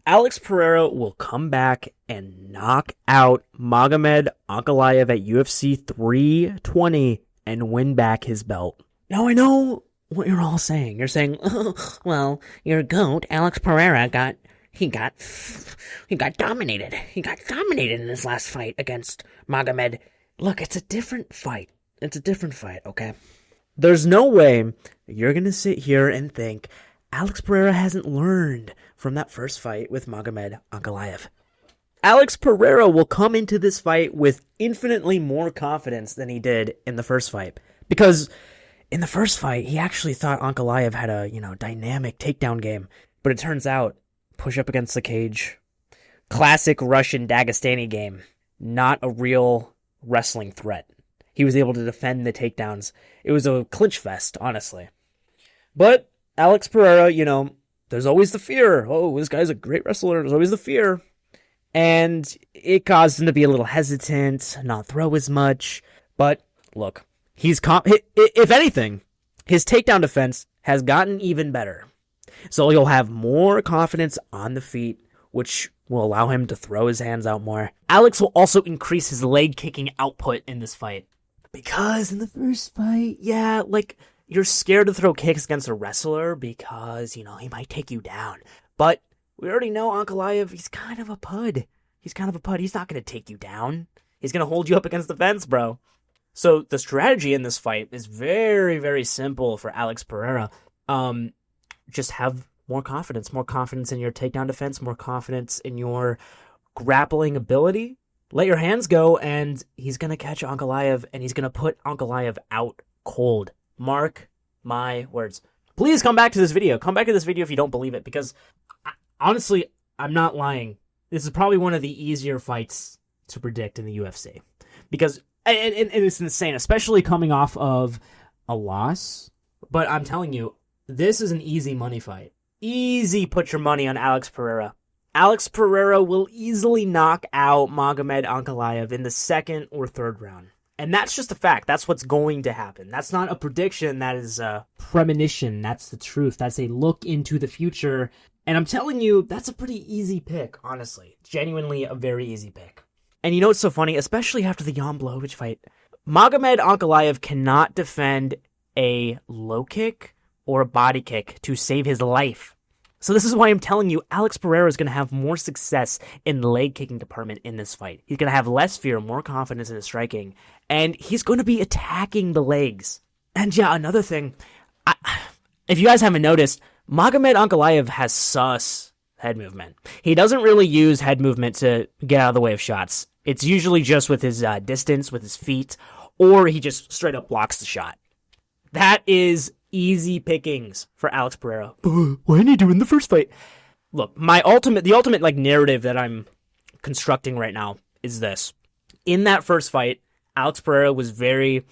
Alex Pereira will come back and knock out Magomed Ankalaev at UFC 320 and win back his belt. Now I know what you're all saying. You're saying, oh, well, your GOAT, Alex Pereira, got dominated. He got dominated in his last fight against Magomed. Look, it's a different fight. Okay? There's no way you're going to sit here and think Alex Pereira hasn't learned from that first fight with Magomed Ankalaev. Alex Pereira will come into this fight with infinitely more confidence than he did in the first fight. Because in the first fight, he actually thought Ankalaev had a, dynamic takedown game. But it turns out, push up against the cage. Classic Russian Dagestani game. Not a real wrestling threat. He was able to defend the takedowns. It was a clinch fest, honestly. But Alex Pereira, there's always the fear. Oh, this guy's a great wrestler. There's always the fear. And it caused him to be a little hesitant, not throw as much. But look, if anything, his takedown defense has gotten even better. So he'll have more confidence on the feet, which will allow him to throw his hands out more. Alex will also increase his leg kicking output in this fight. Because in the first fight, you're scared to throw kicks against a wrestler because, he might take you down. But we already know Ankalaev, he's kind of a pud. He's not going to take you down. He's going to hold you up against the fence, bro. So the strategy in this fight is very, very simple for Alex Pereira. Just have more confidence in your takedown defense, more confidence in your grappling ability. Let your hands go, and he's going to catch Ankalaev, and he's going to put Ankalaev out cold. Mark my words. Please come back to this video. Come back to this video if you don't believe it, because honestly, I'm not lying. This is probably one of the easier fights to predict in the UFC. Because, and it's insane, especially coming off of a loss. But I'm telling you, this is an easy money fight. Easy put your money on Alex Pereira. Alex Pereira will easily knock out Magomed Ankalaev in the second or third round. And that's just a fact. That's what's going to happen. That's not a prediction. That is a premonition. That's the truth. That's a look into the future. And I'm telling you, that's a pretty easy pick, honestly. Genuinely a very easy pick. And you know what's so funny? Especially after the Jan Blachowicz fight. Magomed Ankalaev cannot defend a low kick or a body kick to save his life. So this is why I'm telling you, Alex Pereira is going to have more success in the leg kicking department in this fight. He's going to have less fear, more confidence in his striking, and he's going to be attacking the legs. And yeah, another thing, if you guys haven't noticed, Magomed Ankalaev has sus head movement. He doesn't really use head movement to get out of the way of shots. It's usually just with his distance, with his feet, or he just straight up blocks the shot. That is easy pickings for Alex Pereira. What did he do in the first fight? Look, the ultimate narrative that I'm constructing right now is this. In that first fight, Alex Pereira was very,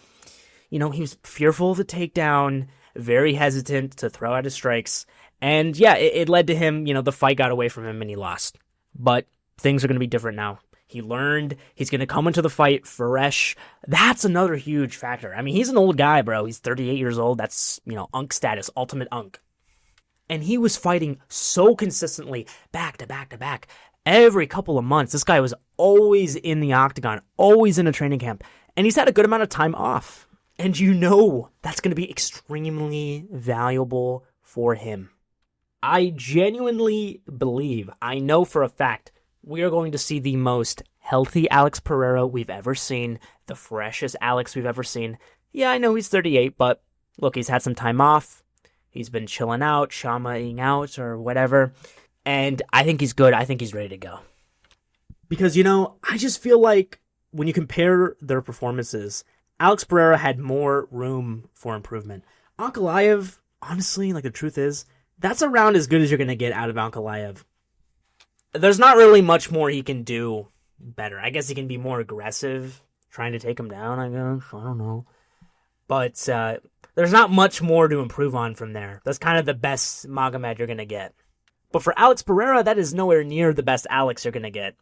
he was fearful of the takedown, very hesitant to throw out his strikes. And yeah, it led to him, the fight got away from him and he lost. But things are going to be different now. He learned. He's going to come into the fight fresh. That's another huge factor. I mean, he's an old guy, bro. He's 38 years old. That's, Unk status, ultimate Unk. And he was fighting so consistently, back to back to back, every couple of months. This guy was always in the octagon, always in a training camp. And he's had a good amount of time off. And that's going to be extremely valuable for him. I genuinely believe, I know for a fact, we are going to see the most healthy Alex Pereira we've ever seen, the freshest Alex we've ever seen. Yeah, I know he's 38, but look, he's had some time off. He's been chilling out, shamaing out, or whatever. And I think he's good. I think he's ready to go. Because, I just feel like when you compare their performances, Alex Pereira had more room for improvement. Ankalaev, honestly, the truth is, that's around as good as you're going to get out of Ankalaev. There's not really much more he can do better. I guess he can be more aggressive, trying to take him down, I guess. I don't know. But there's not much more to improve on from there. That's kind of the best Magomed you're going to get. But for Alex Pereira, that is nowhere near the best Alex you're going to get.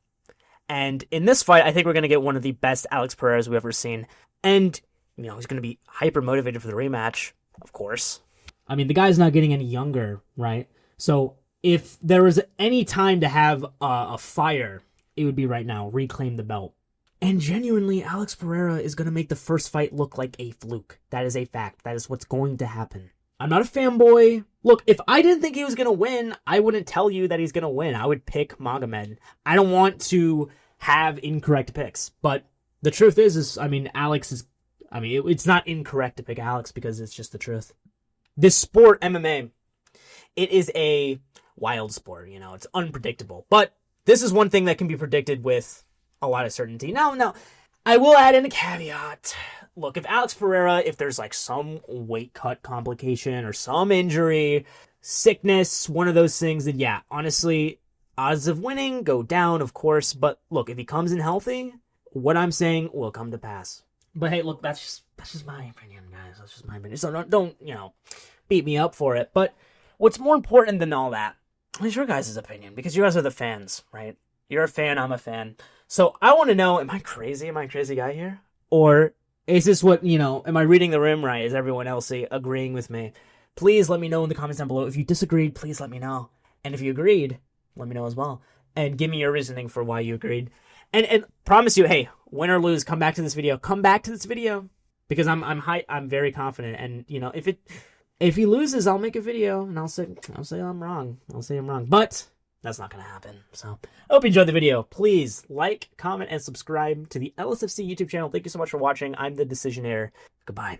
And in this fight, I think we're going to get one of the best Alex Pereiras we've ever seen. And, he's going to be hyper motivated for the rematch, of course. I mean, the guy's not getting any younger, right? So if there was any time to have a fire, it would be right now. Reclaim the belt. And genuinely, Alex Pereira is going to make the first fight look like a fluke. That is a fact. That is what's going to happen. I'm not a fanboy. Look, if I didn't think he was going to win, I wouldn't tell you that he's going to win. I would pick Magomed. I don't want to have incorrect picks. But the truth is I mean, Alex is... I mean, it's not incorrect to pick Alex because it's just the truth. This sport, MMA, it is a wild sport. You know, it's unpredictable. But this is one thing that can be predicted with a lot of certainty. Now, I will add in a caveat. Look, if Alex Pereira, if there's like some weight cut complication or some injury, sickness, one of those things, then yeah, honestly, odds of winning go down, of course. But look, if he comes in healthy, what I'm saying will come to pass. But hey, look, that's just my opinion, guys. That's just my opinion. So don't beat me up for it. But what's more important than all that is your guys' opinion, because you guys are the fans, right? You're a fan, I'm a fan. So I want to know, am I crazy? Am I a crazy guy here? Or is this what, am I reading the room right? Is everyone else agreeing with me? Please let me know in the comments down below. If you disagreed, please let me know. And if you agreed, let me know as well. And give me your reasoning for why you agreed. And promise you, hey, win or lose, come back to this video. Come back to this video. Because I'm very confident. And, if he loses, I'll make a video and I'll say I'm wrong. I'll say I'm wrong. But that's not going to happen. So I hope you enjoyed the video. Please like, comment, and subscribe to the LSFC YouTube channel. Thank you so much for watching. I'm the Decisionaire. Goodbye.